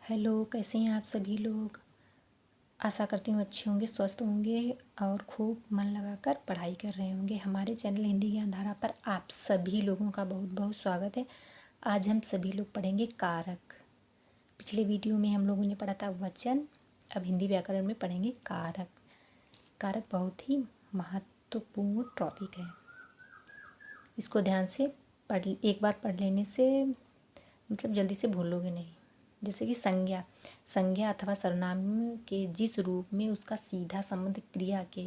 Hello, कैसे हैं आप सभी लोग। आशा करती हूँ अच्छे होंगे, स्वस्थ होंगे और खूब मन लगाकर पढ़ाई कर रहे होंगे। हमारे चैनल हिंदी ज्ञान धारा पर आप सभी लोगों का बहुत बहुत स्वागत है। आज हम सभी लोग पढ़ेंगे कारक। पिछले वीडियो में हम लोगों ने पढ़ा था वचन, अब हिंदी व्याकरण में पढ़ेंगे कारक। कारक बहुत ही महत्वपूर्ण टॉपिक है। इसको ध्यान से एक बार पढ़ लेने से मतलब जल्दी से भूलोगे नहीं। जैसे कि संज्ञा, संज्ञा अथवा सर्वनाम के जिस रूप में उसका सीधा संबंध क्रिया के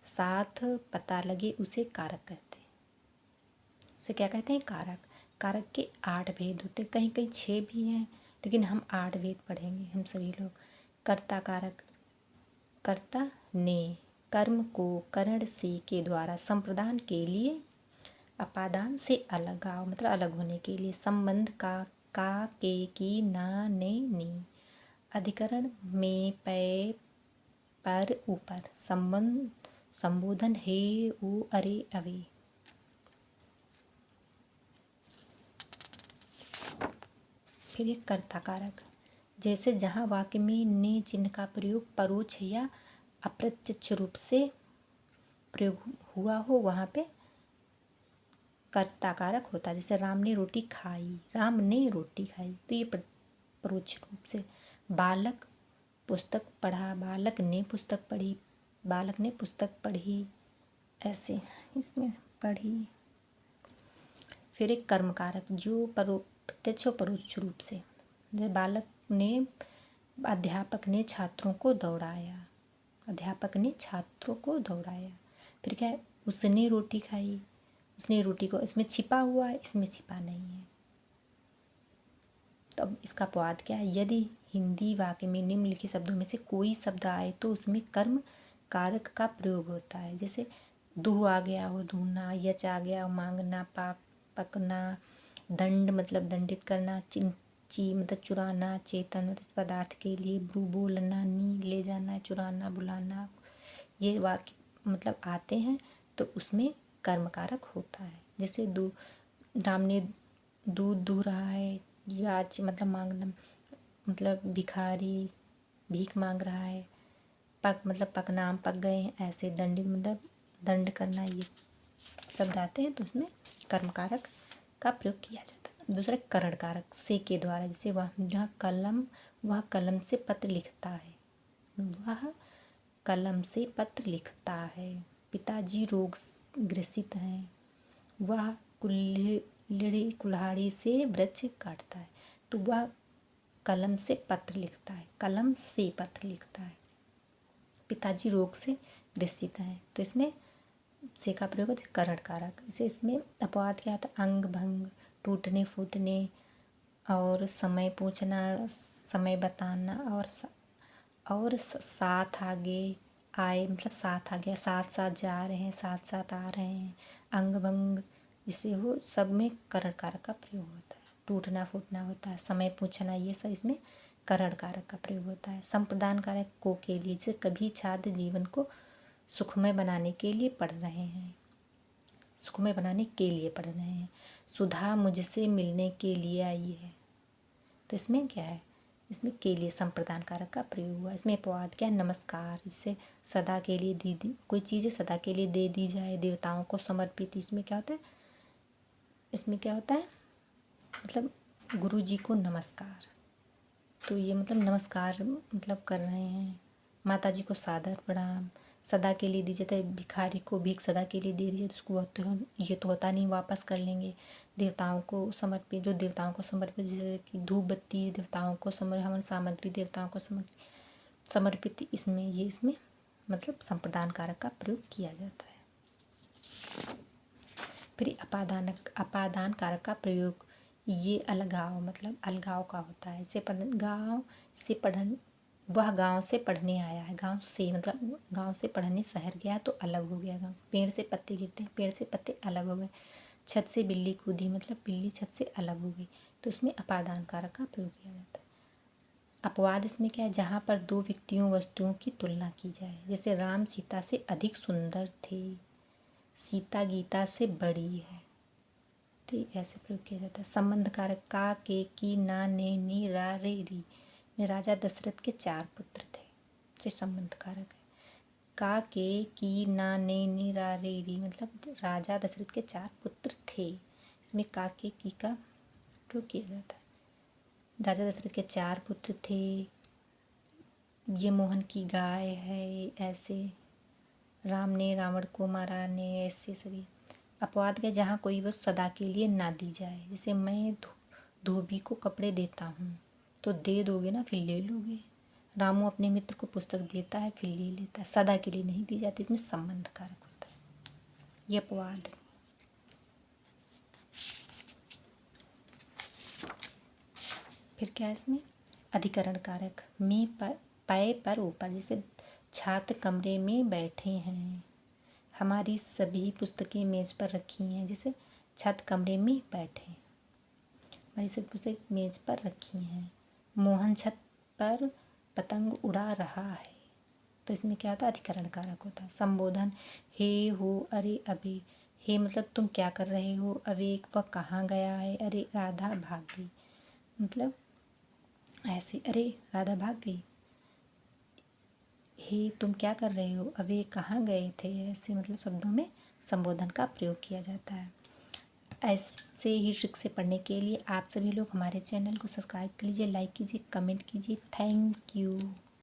साथ पता लगे उसे कारक कहते हैं। उसे क्या कहते हैं? कारक। कारक के 8 भेद होते हैं, कहीं कहीं 6 भी हैं, लेकिन हम 8 भेद पढ़ेंगे हम सभी लोग। कर्ता कारक, कर्ता ने कर्म को करण से के द्वारा संप्रदान के लिए, अपादान से अलगाव मतलब अलग होने के लिए, संबंध का के की ना ने नी, अधिकरण में पै पर ऊपर, संबंध संबोधन हे ऊ अरे अवे। फिर एक कर्ता कारक, जैसे जहाँ वाक्य में ने चिन्ह का प्रयोग परोक्ष या अप्रत्यक्ष रूप से प्रयोग हुआ हो वहाँ पे कर्ता कारक होता है। जैसे राम ने रोटी खाई, राम ने रोटी खाई, तो ये परोक्ष रूप से। बालक पुस्तक पढ़ा, बालक ने पुस्तक पढ़ी, बालक ने पुस्तक पढ़ी, ऐसे इसमें पढ़ी। फिर एक कर्म कारक जो प्रत्यक्ष और परोक्ष रूप से, जैसे बालक ने, अध्यापक ने छात्रों को दौड़ाया, अध्यापक ने छात्रों को दौड़ाया। फिर क्या है? उसने रोटी खाई, उसने रोटी को, इसमें छिपा हुआ है, इसमें छिपा नहीं है। तो अब इसका अपवाद क्या है? यदि हिंदी वाक्य में निम्नलिखित शब्दों में से कोई शब्द आए तो उसमें कर्म कारक का प्रयोग होता है। जैसे दुह आ गया हो धूना, यच आ गया हो मांगना, पाक पकना, दंड मतलब दंडित करना, चिंची मतलब चुराना, चेतन मतलब इस पदार्थ के लिए, ब्रू बोलना, नी ले जाना, चुराना, बुलाना, ये वाक्य मतलब आते हैं तो उसमें कर्म कारक होता है। जैसे राम ने दूध दूह रहा है, याच मतलब मांगना, मतलब भिखारी भीख मांग रहा है, पक मतलब पकना, आम पक गए हैं, ऐसे दंडित मतलब दंड करना, ये शब्द आते हैं तो उसमें कर्म कारक का प्रयोग किया जाता है। दूसरा करण कारक, से के द्वारा, जैसे वह कलम से पत्र लिखता है, वह कलम से पत्र लिखता है। पिताजी रोग ग्रसित हैं, वह कुल्हाड़ी से वृक्ष काटता है, तो वह कलम से पत्र लिखता है, कलम से पत्र लिखता है। पिताजी रोग से ग्रसित हैं, तो इसमें से का प्रयोग होता है करण कारक। इसे इसमें अपवाद क्या होता है? अंग भंग, टूटने फूटने, और समय पूछना, समय बताना, और साथ आगे आए मतलब साथ आ गया, साथ साथ जा रहे हैं, साथ साथ आ रहे हैं, अंग भंग जिसे हो, सब में करण कारक का प्रयोग होता है। टूटना फूटना होता है, समय पूछना, ये सब इसमें करण कारक का प्रयोग होता है। संप्रदान कारक को के लिए, जैसे कभी छात्र जीवन को सुखमय बनाने के लिए पढ़ रहे हैं, सुखमय बनाने के लिए पढ़ रहे हैं। सुधा मुझसे मिलने के लिए आई है, तो इसमें क्या है? इसमें के लिए संप्रदान कारक का प्रयोग हुआ। इसमें अपवाद क्या है? नमस्कार, इससे सदा के लिए दी कोई चीज़ें सदा के लिए दे दी जाए, देवताओं को समर्पित, इसमें क्या होता है? इसमें क्या होता है? मतलब गुरु जी को नमस्कार, तो ये मतलब नमस्कार मतलब कर रहे हैं। माता जी को सादर प्रणाम, सदा के लिए दी जाता है। भिखारी को भीख सदा के लिए दे दिया तो उसको ये तो होता नहीं, वापस कर लेंगे। देवताओं को समर्पित, जो देवताओं को समर्पित, जैसे कि धूप बत्ती देवताओं को हवन सामग्री देवताओं को समर्पित, इसमें ये इसमें मतलब संप्रदान कारक का प्रयोग किया जाता है। फिर अपादान कारक का प्रयोग, ये अलगाव मतलब अलगाव का होता है। जैसे गाँव से पढ़न, वह गांव से पढ़ने आया है, गांव से मतलब गांव से पढ़ने शहर गया तो अलग हो गया गांव से। पेड़ से पत्ते गिरते हैं, पेड़ से पत्ते अलग हो गए। छत से बिल्ली कूदी मतलब बिल्ली छत से अलग हो गई, तो उसमें अपादान कारक का प्रयोग किया जाता है। अपवाद इसमें क्या है? जहाँ पर दो व्यक्तियों वस्तुओं की तुलना की जाए, जैसे राम सीता से अधिक सुंदर थे, सीता गीता से बड़ी है, तो ऐसे प्रयोग किया जाता है। संबंध कारक का के की ना ने नी रा रे री, में राजा दशरथ के 4 पुत्र थे, से संबंध कारक है। का के की ना ने नी रा रे री, मतलब राजा दशरथ के 4 पुत्र थे, इसमें का के की का प्रयोग किया जाता है। राजा दशरथ के 4 पुत्र थे, ये मोहन की गाय है, ऐसे राम ने रावण को मारा ने, ऐसे सभी अपवाद के जहाँ कोई वस्तु सदा के लिए ना दी जाए। जैसे मैं धोबी को कपड़े देता हूँ तो दे दोगे ना, फिर ले लोगे। रामू अपने मित्र को पुस्तक देता है, फिर ले लेता है, सदा के लिए नहीं दी जाती, इसमें संबंध कारक होता है, ये अपवाद। फिर क्या है इसमें, अधिकरण कारक। मैं पैर पर ऊपर, जैसे छात्र कमरे में बैठे हैं, हमारी सभी पुस्तकें मेज पर रखी हैं, जैसे छात्र कमरे में बैठे, हमारी सभी पुस्तकें मेज पर रखी हैं। मोहन छत पर पतंग उड़ा रहा है, तो इसमें क्या होता है, अधिकरण कारक होता है। संबोधन, हे हो, अरे अबे, हे मतलब तुम क्या कर रहे हो, अबे वह कहाँ गया है, अरे राधा भाग गई, मतलब ऐसे, अरे राधा भाग गई। हे तुम क्या कर रहे हो, अबे कहाँ गए थे, ऐसे मतलब शब्दों में संबोधन का प्रयोग किया जाता है। ऐसे ही ट्रिक से पढ़ने के लिए आप सभी लोग हमारे चैनल को सब्सक्राइब कर लीजिए, लाइक कीजिए, कमेंट कीजिए। Thank you.